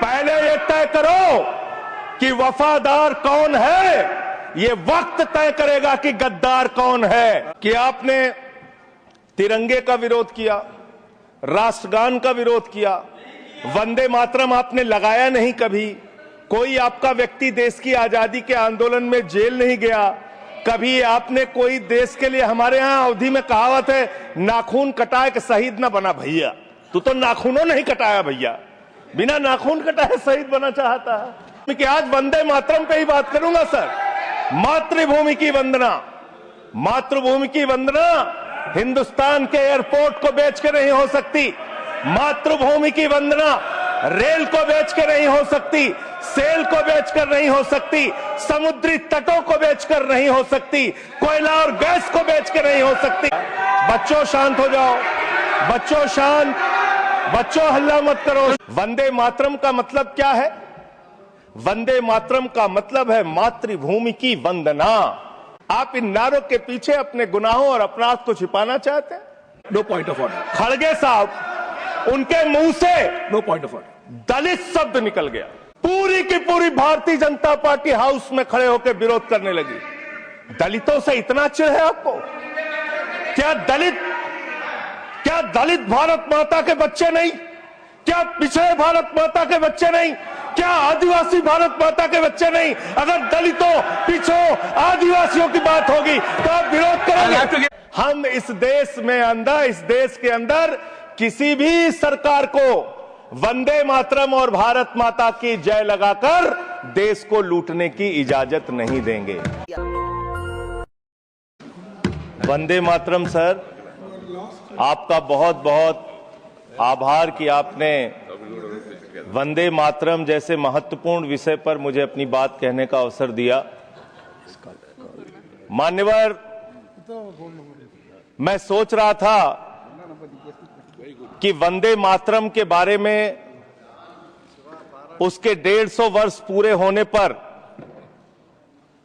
पहले ये तय करो कि वफादार कौन है, ये वक्त तय करेगा कि गद्दार कौन है। कि आपने तिरंगे का विरोध किया, राष्ट्रगान का विरोध किया, वंदे मातरम आपने लगाया नहीं कभी, कोई आपका व्यक्ति देश की आजादी के आंदोलन में जेल नहीं गया, कभी आपने कोई देश के लिए, हमारे यहां अवधि में कहावत है, नाखून कटाए कि शहीद ना बना भैया। तू तो नाखूनों नहीं कटाया भैया, बिना नाखून कटाए शहीद बना चाहता है। कि आज वंदे मातरम पे ही बात करूंगा सर। मातृभूमि की वंदना, मातृभूमि की वंदना हिंदुस्तान के एयरपोर्ट को बेच के नहीं हो सकती। मातृभूमि की वंदना रेल को बेच के नहीं हो सकती, सेल को बेचकर नहीं हो सकती, समुद्री तटों को बेचकर नहीं हो सकती, कोयला और गैस को बेच के नहीं हो सकती। बच्चों शांत हो जाओ, बच्चों शांत, बच्चों हल्ला मत करो। वंदे मातरम का मतलब क्या है? वंदे मातरम का मतलब है मातृभूमि की वंदना। आप इन नारों के पीछे अपने गुनाहों और अपराध को छिपाना चाहते हैं? No point of order. खड़गे साहब, उनके मुंह से no point of order Dalit शब्द निकल गया। पूरी की पूरी भारतीय जनता पार्टी हाउस में खड़े होकर विरोध करने लगी। दलितों से इतना चिढ़ है आपको? क्या दलित भारत माता के बच्चे नहीं? क्या पिछड़े भारत माता के बच्चे नहीं? क्या आदिवासी भारत माता के बच्चे नहीं? अगर दलितों, पिछड़ों, आदिवासियों की बात होगी तो आप विरोध करेंगे? हम इस देश के अंदर किसी भी सरकार को वंदे मातरम और भारत माता की जय लगाकर देश को लूटने की इजाजत नहीं देंगे। वंदे मातरम सर, आपका बहुत बहुत आभार कि आपने वंदे मातरम जैसे महत्वपूर्ण विषय पर मुझे अपनी बात कहने का अवसर दिया। मान्यवर, मैं सोच रहा था कि वंदे मातरम के बारे में उसके 150 वर्ष पूरे होने पर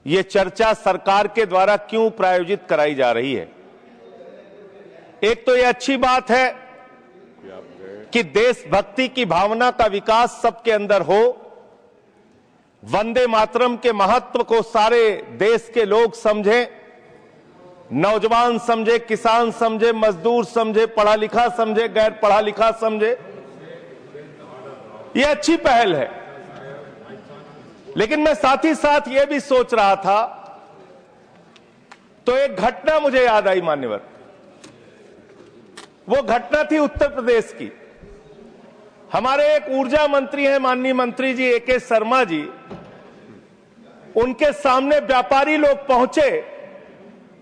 यह चर्चा सरकार के द्वारा क्यों प्रायोजित कराई जा रही है। एक तो यह अच्छी बात है कि देशभक्ति की भावना का विकास सबके अंदर हो, वंदे मातरम के महत्व को सारे देश के लोग समझें, नौजवान समझे, किसान समझे, मजदूर समझे, पढ़ा लिखा समझे, गैर पढ़ा लिखा समझे। यह अच्छी पहल है। लेकिन मैं साथ ही साथ यह भी सोच रहा था तो एक घटना मुझे याद आई मान्यवर। वो घटना थी उत्तर प्रदेश की। हमारे एक ऊर्जा मंत्री हैं, माननीय मंत्री जी ए.के. शर्मा जी, उनके सामने व्यापारी लोग पहुंचे।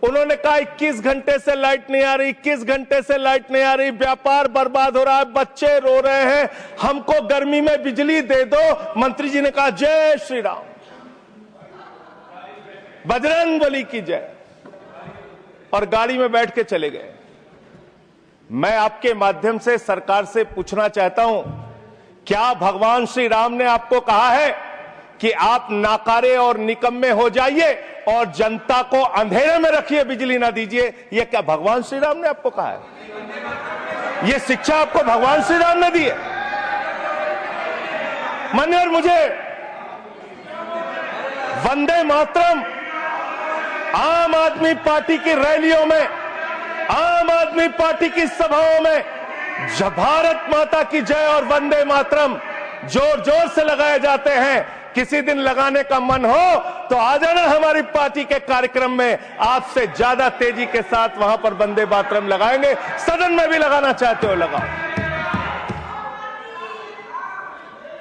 उन्होंने कहा 21 घंटे से लाइट नहीं आ रही, 21 घंटे से लाइट नहीं आ रही, व्यापार बर्बाद हो रहा है, बच्चे रो रहे हैं, हमको गर्मी में बिजली दे दो। मंत्री जी ने कहा जय श्री राम, बजरंगबली की जय, और गाड़ी में बैठ के चले गए। मैं आपके माध्यम से सरकार से पूछना चाहता हूं, क्या भगवान श्री राम ने आपको कहा है कि आप नाकारे और निकम्मे हो जाइए और जनता को अंधेरे में रखिए, बिजली ना दीजिए? यह क्या भगवान श्री राम ने आपको कहा है? यह शिक्षा आपको भगवान श्री राम ने दी है? मान्यवर, मुझे वंदे मातरम आम आदमी पार्टी की रैलियों में, आम आदमी पार्टी की सभाओं में जब भारत माता की जय और वंदे मातरम जोर जोर से लगाए जाते हैं, किसी दिन लगाने का मन हो तो आ जाना हमारी पार्टी के कार्यक्रम में, आपसे ज्यादा तेजी के साथ वहां पर वंदे मातरम लगाएंगे। सदन में भी लगाना चाहते हो लगाओ।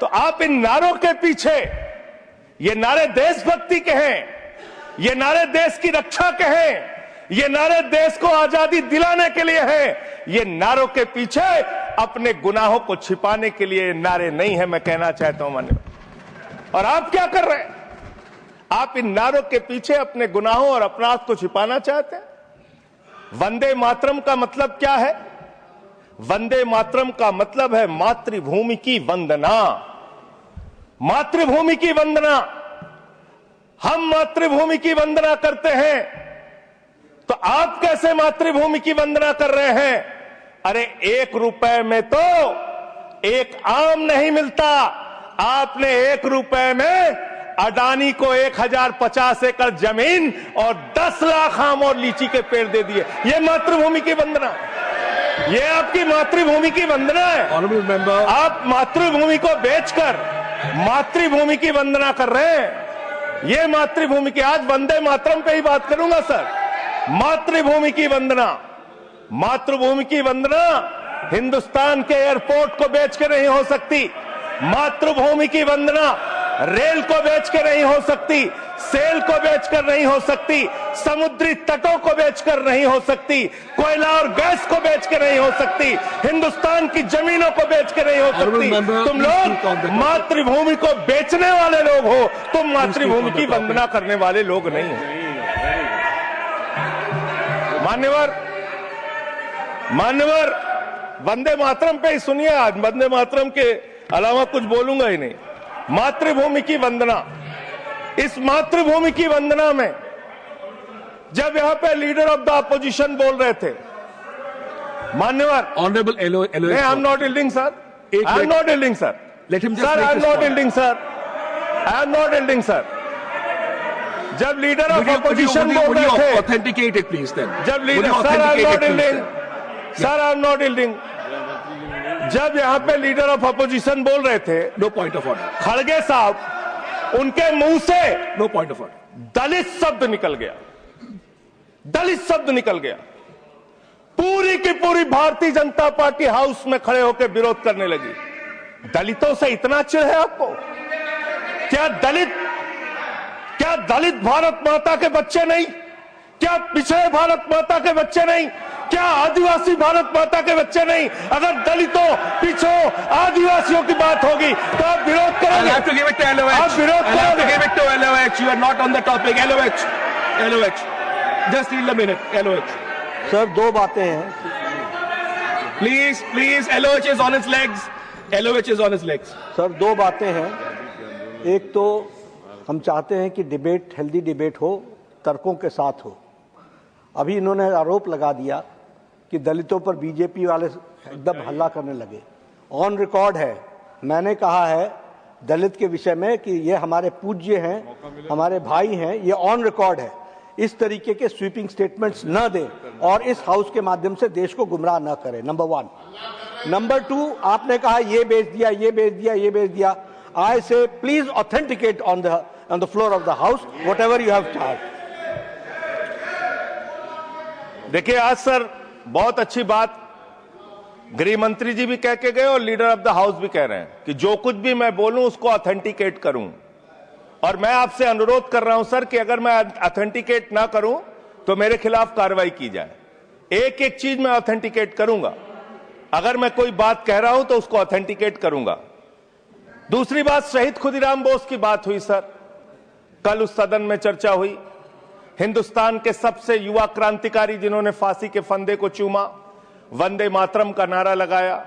तो आप इन नारों के पीछे, ये नारे देशभक्ति के हैं, ये नारे देश की रक्षा के हैं, ये नारे देश को आजादी दिलाने के लिए हैं। ये नारों के पीछे अपने गुनाहों को छिपाने के लिए नारे नहीं है, मैं कहना चाहता हूं मान्यवर। और आप क्या कर रहे हैं? आप इन नारों के पीछे अपने गुनाहों और अपराध को छिपाना चाहते हैं। वंदे मातरम का मतलब क्या है? वंदे मातरम का मतलब है मातृभूमि की वंदना। मातृभूमि की वंदना, हम मातृभूमि की वंदना करते हैं तो आप कैसे मातृभूमि की वंदना कर रहे हैं? अरे 1 रुपए में तो एक आम नहीं मिलता। आपने 1 रुपए में अडानी को 1050 एकड़ जमीन और 10 लाख आम और लीची के पेड़ दे दिए। ये मातृभूमि की वंदना, ये आपकी मातृभूमि की वंदना है। Honorable member, आप मातृभूमि को बेचकर मातृभूमि की वंदना कर रहे हैं। ये मातृभूमि की, आज वंदे मातरम पे ही बात करूंगा सर। मातृभूमि की वंदना, मातृभूमि की वंदना हिंदुस्तान के एयरपोर्ट को बेच के नहीं हो सकती। मातृभूमि की वंदना रेल को बेच के नहीं हो सकती, सेल को बेचकर नहीं हो सकती, समुद्री तटों को बेचकर नहीं हो सकती, कोयला और गैस को बेच के नहीं हो सकती, हिंदुस्तान की जमीनों को बेच के नहीं हो सकती। तुम लोग मातृभूमि को बेचने वाले लोग हो, तुम मातृभूमि की वंदना करने वाले लोग नहीं हो। मान्यवर, वंदे मातरम पे ही सुनिए। आज वंदे मातरम के अलावा कुछ बोलूंगा ही नहीं। मातृभूमि की वंदना, इस मातृभूमि की वंदना में जब यहां पे लीडर ऑफ द अपोजिशन बोल रहे थे, मान्यवर, Honorable LOH. I am not yielding sir, I am not yielding sir, Let him just sir, make I am his not point. Yielding sir, I am not yielding sir. जब leader of opposition बोल रहे थे, authenticate it, please, then. जब Would you leader, sir I am authenticate not it, please, yielding, then? Sir I am not yielding. जब यहां पे leader of opposition बोल रहे थे, No point of order. खड़गे साहब, उनके मुंह से No point of order. दलित शब्द निकल गया, दलित शब्द निकल गया। पूरी की पूरी भारतीय जनता पार्टी हाउस में खड़े होकर विरोध करने लगी। दलितों से इतना चिढ़ है आपको? क्या दलित भारत माता के बच्चे नहीं? क्या पिछड़े भारत माता के बच्चे नहीं? क्या आदिवासी भारत माता के बच्चे नहीं? अगर दलितों, पिछड़ों, आदिवासियों की बात होगी तो आप विरोध I'll करोगे। have to give it to LOH. आप विरोध I'll have to करोगे। give it to LOH. You are not on the topic. LOH. Just yield a minute. LOH. Sir, दो बातें हैं। Please, LOH is on his legs. LOH is on his legs. Sir, दो बातें हैं। एक तो हम चाहते हैं कि डिबेट, हेल्दी डिबेट हो, तर्कों के साथ हो। अभी इन्होंने आरोप लगा दिया कि दलितों पर बीजेपी वाले एकदम हल्ला करने लगे। ऑन रिकॉर्ड है, मैंने कहा है दलित के विषय में कि ये हमारे पूज्य हैं, हमारे भाई हैं। ये ऑन रिकॉर्ड है। इस तरीके के स्वीपिंग स्टेटमेंट्स न दें और इस हाउस के माध्यम से देश को गुमराह न करें, नंबर 1। नंबर 2, आपने कहा ये बेच दिया, ये बेच दिया, ये बेच दिया। आई से please authenticate on the floor of the house what ever you have charge. देखिए, आज सर बहुत अच्छी बात गृह मंत्री जी भी कह के गए और लीडर ऑफ द हाउस भी कह रहे हैं कि जो कुछ भी मैं बोलूं उसको ऑथेंटिकेट करूं। और मैं आपसे अनुरोध कर रहा हूं सर कि अगर मैं ऑथेंटिकेट ना करूं तो मेरे खिलाफ कार्रवाई की जाए। एक एक चीज मैं ऑथेंटिकेट करूंगा। अगर मैं कोई बात कह रहा हूं तो उसको ऑथेंटिकेट करूंगा। दूसरी बात, शहीद खुदीराम बोस की बात हुई सर, कल उस सदन में चर्चा हुई। हिंदुस्तान के सबसे युवा क्रांतिकारी जिन्होंने फांसी के फंदे को चूमा, वंदे मातरम का नारा लगाया,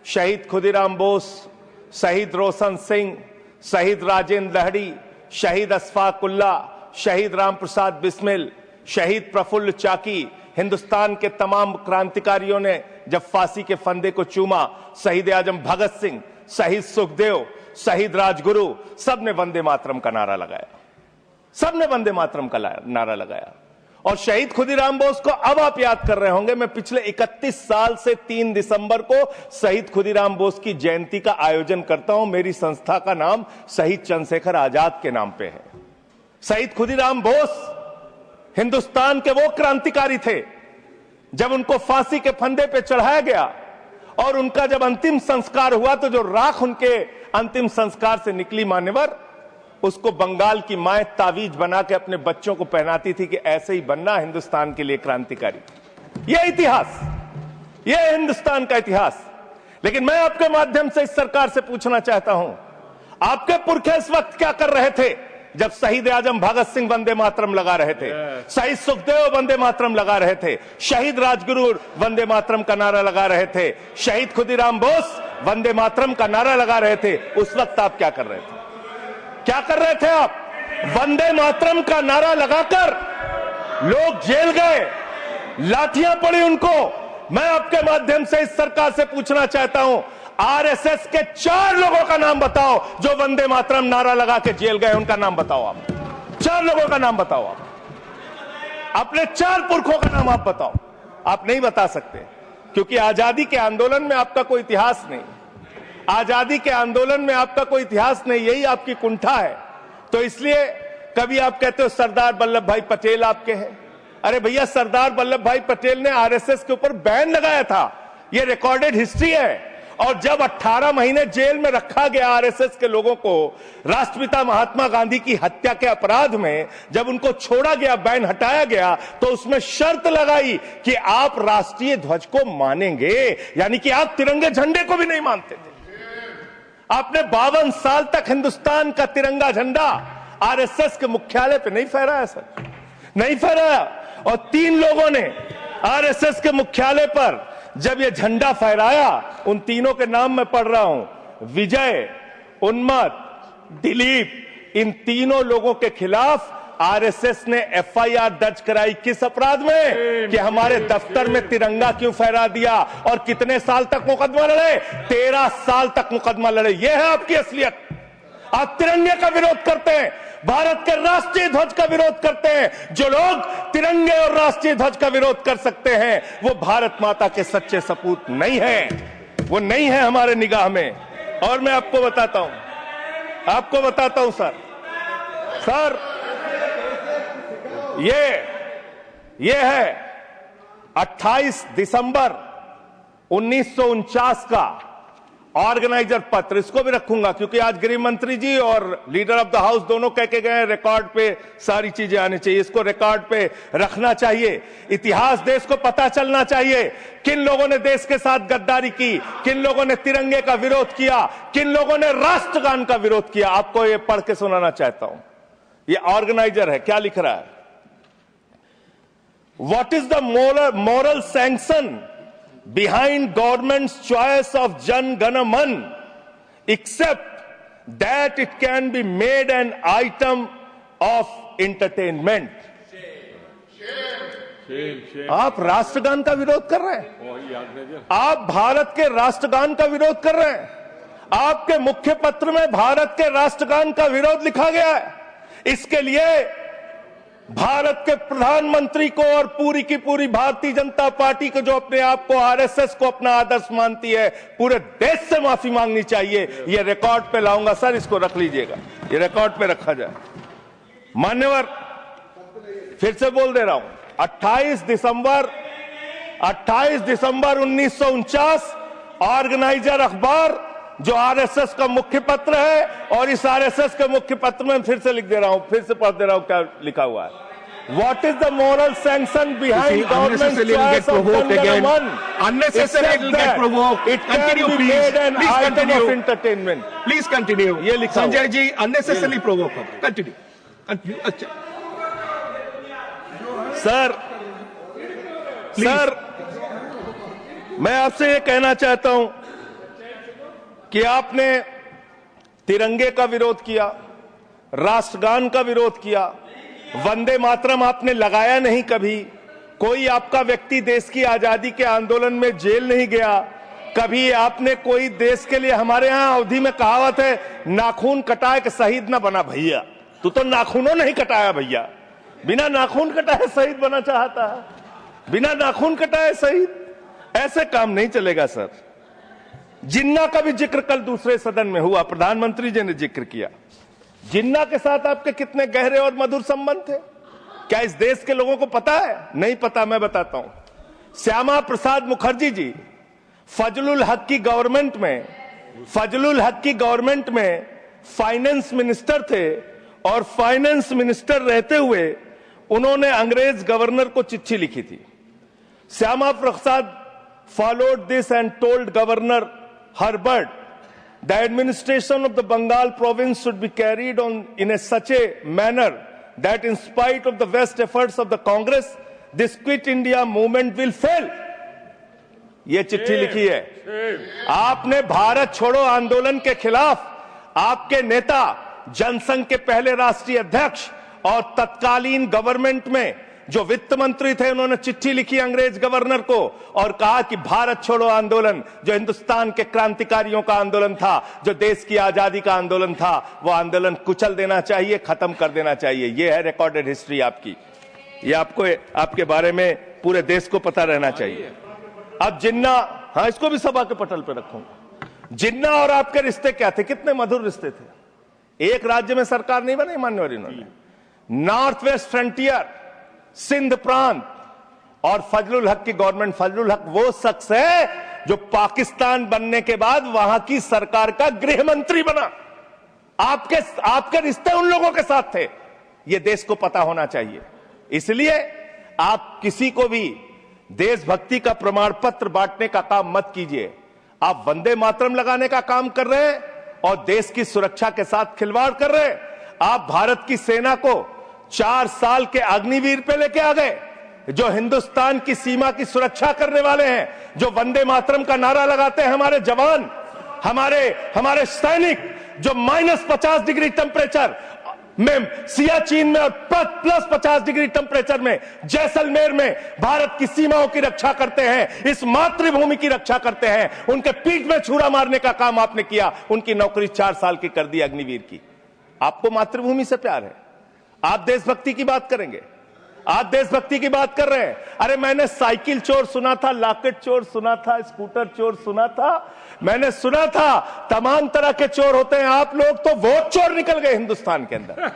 शहीद खुदीराम बोस, शहीद रोशन सिंह, शहीद राजेंद्र लहड़ी, शहीद अशफाक उल्ला, शहीद राम प्रसाद बिस्मिल, शहीद प्रफुल्ल चाकी, हिंदुस्तान के तमाम क्रांतिकारियों ने जब फांसी के फंदे को चूमा, शहीद आजम भगत सिंह, शहीद सुखदेव, शहीद राजगुरु, सबने वंदे मातरम का नारा लगाया, सबने वंदे मातरम का नारा लगाया। और शहीद खुदीराम बोस को अब आप याद कर रहे होंगे, मैं पिछले 31 साल से 3 दिसंबर को शहीद खुदीराम बोस की जयंती का आयोजन करता हूं। मेरी संस्था का नाम शहीद चंद्रशेखर आजाद के नाम पे है। शहीद खुदीराम बोस हिंदुस्तान के वो क्रांतिकारी थे, जब उनको फांसी के फंदे पे चढ़ाया गया और उनका जब अंतिम संस्कार हुआ तो जो राख उनके अंतिम संस्कार से निकली, मान्यवर, उसको बंगाल की मां तावीज बना के अपने बच्चों को पहनाती थी कि ऐसे ही बनना हिंदुस्तान के लिए क्रांतिकारी। यह इतिहास, यह हिंदुस्तान का इतिहास। लेकिन मैं आपके माध्यम से इस सरकार से पूछना चाहता हूं, आपके पुरखे इस वक्त क्या कर रहे थे जब शहीद आजम भगत सिंह वंदे मातरम लगा रहे थे, शहीद सुखदेव वंदे मातरम लगा रहे थे, शहीद राजगुरु वंदे मातरम का नारा लगा रहे थे, शहीद खुदीराम बोस वंदे मातरम का नारा लगा रहे थे? उस वक्त आप क्या कर रहे थे? क्या कर रहे थे आप? वंदे मातरम का नारा लगाकर लोग जेल गए, लाठियां पड़ी उनको। मैं आपके माध्यम से इस सरकार से पूछना चाहता हूं, आरएसएस के 4 लोगों का नाम बताओ जो वंदे मातरम नारा लगा के जेल गए, उनका नाम बताओ आप। 4 लोगों का नाम बताओ आप, अपने 4 पुरखों का नाम आप बताओ। आप नहीं बता सकते क्योंकि आजादी के आंदोलन में आपका कोई इतिहास नहीं, आजादी के आंदोलन में आपका कोई इतिहास नहीं, यही आपकी कुंठा है। तो इसलिए कभी आप कहते हो सरदार वल्लभ भाई पटेल आपके हैं। अरे भैया, सरदार वल्लभ भाई पटेल ने आरएसएस के ऊपर बैन लगाया था, यह रिकॉर्डेड हिस्ट्री है। और जब 18 महीने जेल में रखा गया आरएसएस के लोगों को राष्ट्रपिता महात्मा गांधी की हत्या के अपराध में, जब उनको छोड़ा गया, बैन हटाया गया, तो उसमें शर्त लगाई कि आप राष्ट्रीय ध्वज को मानेंगे, यानी कि आप तिरंगे झंडे को भी नहीं मानते थे। आपने 52 साल तक हिंदुस्तान का तिरंगा झंडा आरएसएस के मुख्यालय पे नहीं फहराया सर, नहीं फहराया। और 3 लोगों ने आरएसएस के मुख्यालय पर जब ये झंडा फहराया, उन तीनों के नाम मैं पढ़ रहा हूं, विजय, उन्मत, दिलीप, इन तीनों लोगों के खिलाफ आरएसएस ने एफआईआर दर्ज कराई। किस अपराध में? कि हमारे दफ्तर में तिरंगा क्यों फहरा दिया। और कितने साल तक मुकदमा लड़े? 13 साल तक मुकदमा लड़े। यह है आपकी असलियत। आप तिरंगे का विरोध करते हैं, भारत के राष्ट्रीय ध्वज का विरोध करते हैं। जो लोग तिरंगे और राष्ट्रीय ध्वज का विरोध कर सकते हैं, वो भारत माता के सच्चे सपूत नहीं है, वो नहीं है हमारे निगाह में। और मैं आपको बताता हूं सर, ये है 28 दिसंबर 1949 का ऑर्गेनाइजर पत्र। इसको भी रखूंगा क्योंकि आज गृह मंत्री जी और लीडर ऑफ द हाउस दोनों कह के गए, रिकॉर्ड पे सारी चीजें आनी चाहिए, इसको रिकॉर्ड पे रखना चाहिए। इतिहास देश को पता चलना चाहिए, किन लोगों ने देश के साथ गद्दारी की, किन लोगों ने तिरंगे का विरोध किया, किन लोगों ने राष्ट्रगान का विरोध किया। आपको ये पढ़ के सुनाना चाहता हूं, ये ऑर्गेनाइजर है, क्या लिख रहा है। What is the moral sanction behind government's choice of Jan Gana Man, except that it can be made an item of entertainment? आप राष्ट्रगान का विरोध कर रहे हैं, आप भारत के राष्ट्रगान का विरोध कर रहे हैं। आपके मुख्य पत्र में भारत के राष्ट्रगान का विरोध लिखा गया है। इसके लिए भारत के प्रधानमंत्री को और पूरी की पूरी भारतीय जनता पार्टी को, जो अपने आप को आरएसएस को अपना आदर्श मानती है, पूरे देश से माफी मांगनी चाहिए। ये रिकॉर्ड पे लाऊंगा सर, इसको रख लीजिएगा, ये रिकॉर्ड पे रखा जाए। मान्यवर, फिर से बोल दे रहा हूं, 28 दिसंबर 1949 ऑर्गेनाइजर अखबार, जो आरएसएस का मुख्य पत्र है, और इस आरएसएस के मुख्य पत्र में फिर से लिख दे रहा हूं, फिर से पढ़ दे रहा हूं क्या लिखा हुआ है। What is the moral sanction behind government's choice of Jan Gana Man? Unnecessarily it'll get provoked. It can be made an item of entertainment. Please continue. ये लिखा हुआ है। Sanjay ji, unnecessarily provoke. Continue. अच्छा सर, मैं आपसे ये कहना चाहता हूं कि आपने तिरंगे का विरोध किया, राष्ट्रगान का विरोध किया, वंदे मातरम आपने लगाया नहीं कभी। कोई आपका व्यक्ति देश की आजादी के आंदोलन में जेल नहीं गया कभी। आपने कोई देश के लिए, हमारे यहां अवधि में कहावत है, नाखून कटाए कि शहीद ना बना भैया। तू तो नाखूनों नहीं कटाया भैया, बिना नाखून कटाए शहीद बना चाहता है, बिना नाखून कटाए शहीद। ऐसे काम नहीं चलेगा सर। जिन्ना का भी जिक्र कल दूसरे सदन में हुआ, प्रधानमंत्री जी ने जिक्र किया। जिन्ना के साथ आपके कितने गहरे और मधुर संबंध थे, क्या इस देश के लोगों को पता है? नहीं पता, मैं बताता हूं। श्यामा प्रसाद मुखर्जी जी फजलुल हक की गवर्नमेंट में फाइनेंस मिनिस्टर थे, और फाइनेंस मिनिस्टर रहते हुए उन्होंने अंग्रेज गवर्नर को चिट्ठी लिखी थी। Shyama Prasad followed this and told Governor Herbert the administration of the Bengal province should be carried on in such a manner that in spite of the best efforts of the Congress, this Quit India movement will fail. ये चिट्ठी लिखी है। आपने भारत छोड़ो आंदोलन के खिलाफ आपके नेता, जनसंघ के पहले राष्ट्रीय अध्यक्ष और तत्कालीन गवर्नमेंट में जो वित्त मंत्री थे उन्होंने चिट्ठी लिखी अंग्रेज गवर्नर को और कहा कि भारत छोड़ो आंदोलन, जो हिंदुस्तान के क्रांतिकारियों का आंदोलन था, जो देश की आजादी का आंदोलन था, वो आंदोलन कुचल देना चाहिए, खत्म कर देना चाहिए। ये है रिकॉर्डेड हिस्ट्री आपकी, ये आपको आपके बारे में पूरे देश को पता रहना चाहिए। अब जिन्ना, हाँ इसको भी सभा के पटल पर रखूंगा। जिन्ना और आपके रिश्ते क्या थे, कितने मधुर रिश्ते थे। एक राज्य में सरकार नहीं बनाई मान्यवर इन्होंने, नॉर्थ वेस्ट फ्रंटियर, सिंध प्रांत और फजलुल हक की गवर्नमेंट। फजलुल हक वो शख्स है जो पाकिस्तान बनने के बाद वहां की सरकार का गृह मंत्री बना। आपके रिश्ते उन लोगों के साथ थे, ये देश को पता होना चाहिए। इसलिए आप किसी को भी देशभक्ति का प्रमाण पत्र बांटने का काम मत कीजिए। आप वंदे मातरम लगाने का काम कर रहे हैं और देश की सुरक्षा के साथ खिलवाड़ कर रहे हैं। आप भारत की सेना को 4 साल के अग्निवीर पे लेके आ गए, जो हिंदुस्तान की सीमा की सुरक्षा करने वाले हैं, जो वंदे मातरम का नारा लगाते हैं हमारे जवान, हमारे सैनिक, जो -50 डिग्री टेम्परेचर में सियाचिन में और +50 डिग्री टेम्परेचर में जैसलमेर में भारत की सीमाओं की रक्षा करते हैं, इस मातृभूमि की रक्षा करते हैं। उनके पीठ में छुरा मारने का काम आपने किया, उनकी नौकरी 4 साल की कर दी अग्निवीर की। आपको मातृभूमि से प्यार है, आप देशभक्ति की बात करेंगे, आप देशभक्ति की बात कर रहे हैं। अरे मैंने साइकिल चोर सुना था, लॉकेट चोर सुना था, स्कूटर चोर सुना था, मैंने सुना था तमाम तरह के चोर होते हैं। आप लोग तो वोट चोर निकल गए हिंदुस्तान के अंदर,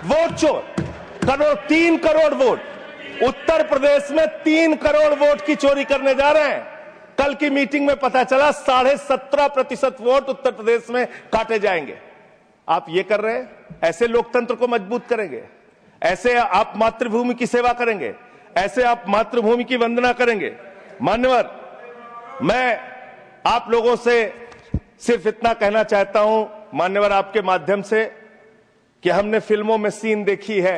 वोट चोर। 3 करोड़ वोट उत्तर प्रदेश में 3 करोड़ वोट की चोरी करने जा रहे हैं। कल की मीटिंग में पता चला 17.5% वोट उत्तर प्रदेश में काटे जाएंगे। आप ये कर रहे हैं, ऐसे लोकतंत्र को मजबूत करेंगे, ऐसे आप मातृभूमि की सेवा करेंगे, ऐसे आप मातृभूमि की वंदना करेंगे। मान्यवर, मैं आप लोगों से सिर्फ इतना कहना चाहता हूं मान्यवर आपके माध्यम से कि हमने फिल्मों में सीन देखी है,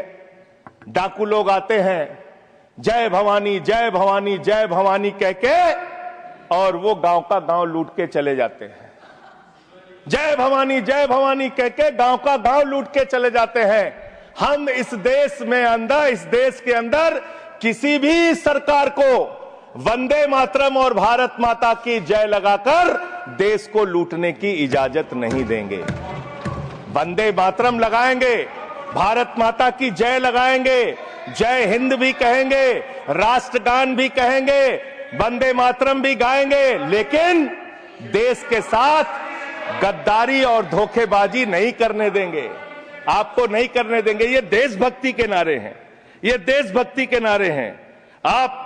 डाकू लोग आते हैं जय भवानी जय भवानी जय भवानी कह के और वो गांव का गांव लूट के चले जाते हैं। जय भवानी कह के गांव का गांव लूट के चले जाते हैं। हम इस देश के अंदर किसी भी सरकार को वंदे मातरम और भारत माता की जय लगाकर देश को लूटने की इजाजत नहीं देंगे। वंदे मातरम लगाएंगे, भारत माता की जय लगाएंगे, जय हिंद भी कहेंगे, राष्ट्रगान भी कहेंगे, वंदे मातरम भी गाएंगे, लेकिन देश के साथ गद्दारी और धोखेबाजी नहीं करने देंगे, आपको नहीं करने देंगे। ये देशभक्ति के नारे हैं, ये देशभक्ति के नारे हैं। आप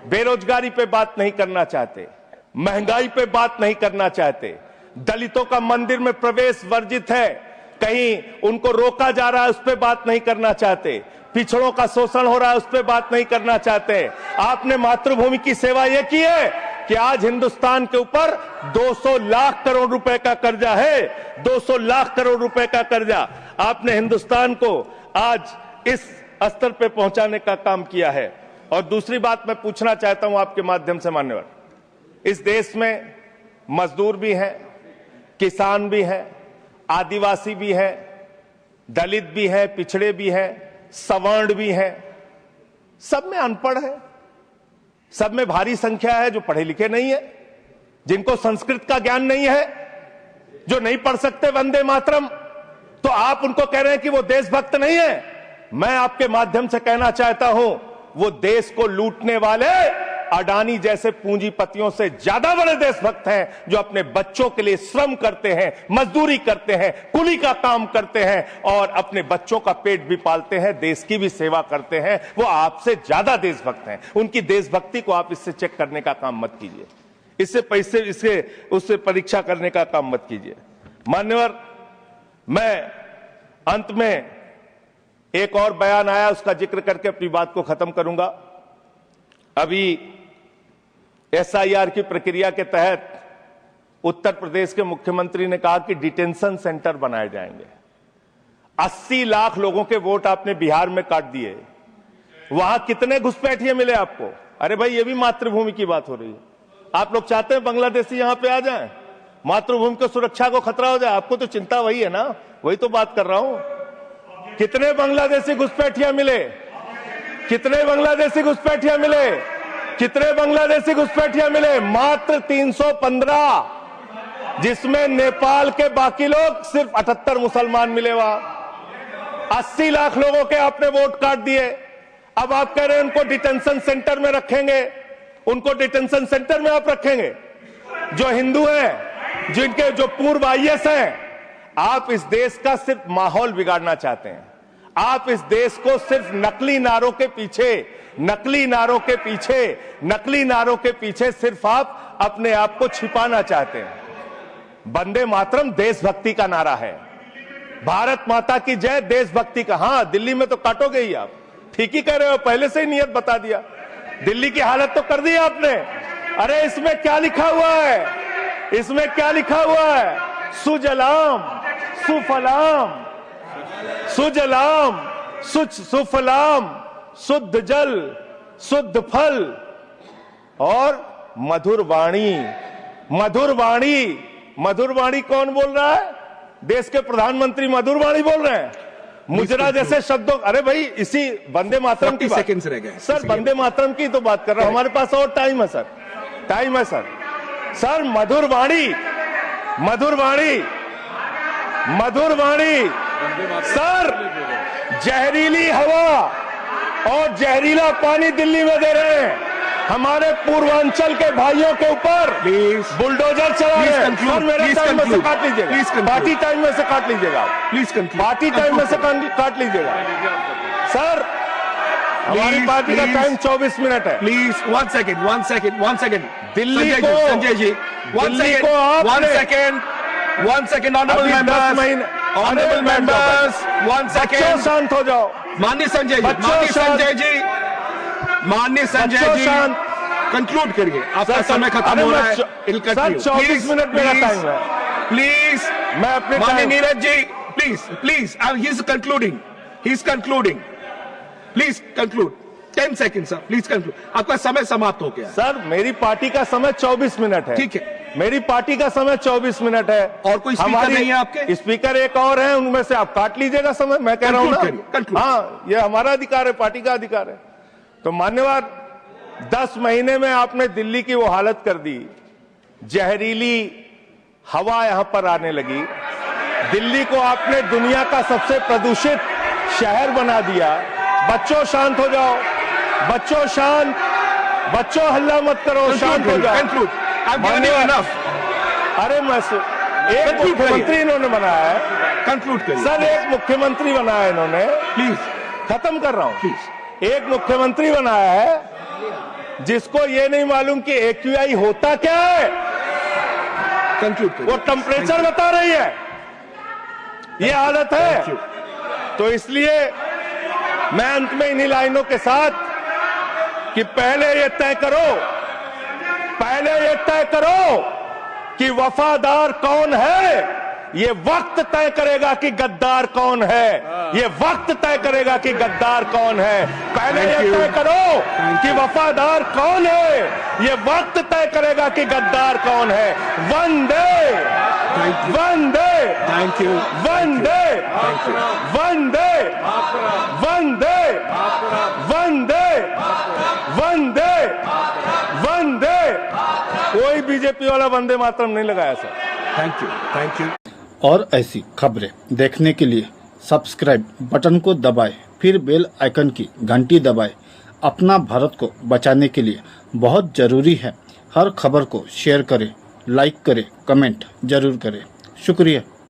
बेरोजगारी पे बात नहीं करना चाहते, महंगाई पे बात नहीं करना चाहते, दलितों का मंदिर में प्रवेश वर्जित है, कहीं उनको रोका जा रहा है, उस पे बात नहीं करना चाहते, पिछड़ों का शोषण हो रहा है, उस पे बात नहीं करना चाहते। आपने मातृभूमि की सेवा यह की है कि आज हिंदुस्तान के ऊपर 200 लाख करोड़ रुपए का कर्जा है, 200 लाख करोड़ रुपए का कर्जा। आपने हिंदुस्तान को आज इस स्तर पे पहुंचाने का काम किया है। और दूसरी बात मैं पूछना चाहता हूं आपके माध्यम से मान्यवर, इस देश में मजदूर भी हैं, किसान भी हैं, आदिवासी भी हैं, दलित भी हैं, पिछड़े भी हैं, सवर्ण भी हैं, सब में अनपढ़ है, सब में भारी संख्या है जो पढ़े लिखे नहीं है, जिनको संस्कृत का ज्ञान नहीं है, जो नहीं पढ़ सकते वंदे मातरम। तो आप उनको कह रहे हैं कि वो देशभक्त नहीं है। मैं आपके माध्यम से कहना चाहता हूं, वो देश को लूटने वाले अडानी जैसे पूंजीपतियों से ज्यादा बड़े देशभक्त हैं, जो अपने बच्चों के लिए श्रम करते हैं, मजदूरी करते हैं, कुली का काम करते हैं और अपने बच्चों का पेट भी पालते हैं, देश की भी सेवा करते हैं। वो आपसे ज्यादा देशभक्त हैं। उनकी देशभक्ति को आप इससे चेक करने का काम मत कीजिए, उससे परीक्षा करने का काम मत कीजिए। मान्यवर, मैं अंत में एक और बयान आया, उसका जिक्र करके अपनी बात को खत्म करूंगा। अभी SIR की प्रक्रिया के तहत उत्तर प्रदेश के मुख्यमंत्री ने कहा कि डिटेंशन सेंटर बनाए जाएंगे। 80 लाख लोगों के वोट आपने बिहार में काट दिए, वहां कितने घुसपैठिए मिले आपको? अरे भाई, ये भी मातृभूमि की बात हो रही है। आप लोग चाहते हैं बांग्लादेशी यहां पे आ जाएं, मातृभूमि को सुरक्षा को खतरा हो जाए? आपको तो चिंता वही है ना, वही तो बात कर रहा हूं। कितने बांग्लादेशी घुसपैठिया मिले? कितने बांग्लादेशी घुसपैठिया मिले? कितने बांग्लादेशी घुसपैठिया मिले? मात्र 315, जिसमें नेपाल के बाकी लोग सिर्फ 78 मुसलमान मिले। वहां 80 लाख लोगों के आपने वोट काट दिए। अब आप कह रहे हैं उनको डिटेंशन सेंटर में रखेंगे, उनको डिटेंशन सेंटर में आप रखेंगे जो हिंदू हैं, जिनके जो पूर्व IAS हैं। आप इस देश का सिर्फ माहौल बिगाड़ना चाहते हैं। आप इस देश को सिर्फ नकली नारों के पीछे सिर्फ आप अपने आप को छिपाना चाहते हैं। वंदे मातरम देशभक्ति का नारा है, भारत माता की जय देशभक्ति का। हां, दिल्ली में तो काटोगे ही आप, ठीक ही कह रहे हो, पहले से ही नियत बता दिया। दिल्ली की हालत तो कर दी आपने। अरे इसमें क्या लिखा हुआ है? इसमें क्या लिखा हुआ है? सुजलाम सुफलाम, सुजलाम सुफलाम, शुद्ध जल शुद्ध फल और मधुर वाणी। मधुर वाणी, मधुर वाणी कौन बोल रहा है? देश के प्रधानमंत्री मधुर वाणी बोल रहे हैं। मुजरा जैसे शब्दों, अरे भाई इसी वंदे मातरम की सेकंड्स रह गए सर, वंदे मातरम की तो बात कर रहा हूं। हमारे पास और टाइम है सर, टाइम है सर। सर मधुर वाणी, मधुर वाणी, मधुर वाणी। सर जहरीली हवा और जहरीला पानी दिल्ली में दे रहे हैं। हमारे पूर्वांचल के भाइयों के ऊपर बुलडोजर चला रहे हैं। सर मेरे टाइम में से काट लीजिएगा, पार्टी टाइम में से काट लीजिएगा, प्लीज पार्टी टाइम में से काट लीजिएगा। सर हमारी पार्टी का टाइम 24 मिनट है। प्लीज वन सेकेंड दिल्ली को, संजय जी, दिल्ली को आप 1 सेकेंड ऑनरेबल मेंबर्स, 1 सेकेंड शांत हो जाओ। माननीय संजय जी, कंक्लूड करिए, आपका समय खत्म हो रहा है। 24 मिनट मेरा टाइम है। प्लीज मैं अपने माननीय Neeraj ji, please he is concluding, please conclude. 10 second sir, please conclude. आपका समय समाप्त हो गया। सर मेरी पार्टी का समय 24 मिनट है। ठीक है, मेरी पार्टी का समय 24 मिनट है। और कोई स्पीकर नहीं है आपके? स्पीकर एक और है, उनमें से आप काट लीजिएगा समय। मैं कह रहा हूं ना, हाँ ये हमारा अधिकार है, पार्टी का अधिकार है। तो मान्यवर, 10 महीने में आपने दिल्ली की वो हालत कर दी, जहरीली हवा यहां पर आने लगी। दिल्ली को आपने दुनिया का सबसे प्रदूषित शहर बना दिया। बच्चों शांत हो जाओ, बच्चों शांत, बच्चों हल्ला मत करो, शांत हो जाओ। अरे मैं एक मुख्यमंत्री इन्होंने बनाया है, कंक्लूड करिए सर। एक मुख्यमंत्री बनाया इन्होंने, प्लीज खत्म कर रहा हूं। प्लीज, एक मुख्यमंत्री बनाया है जिसको ये नहीं मालूम कि AQI होता क्या है। कंक्लूड करिए। वो टेम्परेचर बता रही है, ये हालत है। तो इसलिए मैं अंत में इन्हीं लाइनों के साथ कि पहले ये तय करो कि वफादार कौन है। ये वक्त तय करेगा कि गद्दार कौन है। ये वक्त तय करेगा कि गद्दार कौन है। पहले ये तय करो कि वफादार कौन है। ये वक्त तय करेगा कि गद्दार कौन है। वंदे वंदे थैंक यू, वंदे वंदे वंदे वंदे वंदे वंदे। कोई बीजेपी वाला वंदे मातरम नहीं लगाया सर। Thank you. और ऐसी खबरें देखने के लिए सब्सक्राइब बटन को दबाएं, फिर बेल आइकन की घंटी दबाएं। अपना भारत को बचाने के लिए बहुत ज़रूरी है। हर खबर को शेयर करें, लाइक करें, कमेंट जरूर करें। शुक्रिया।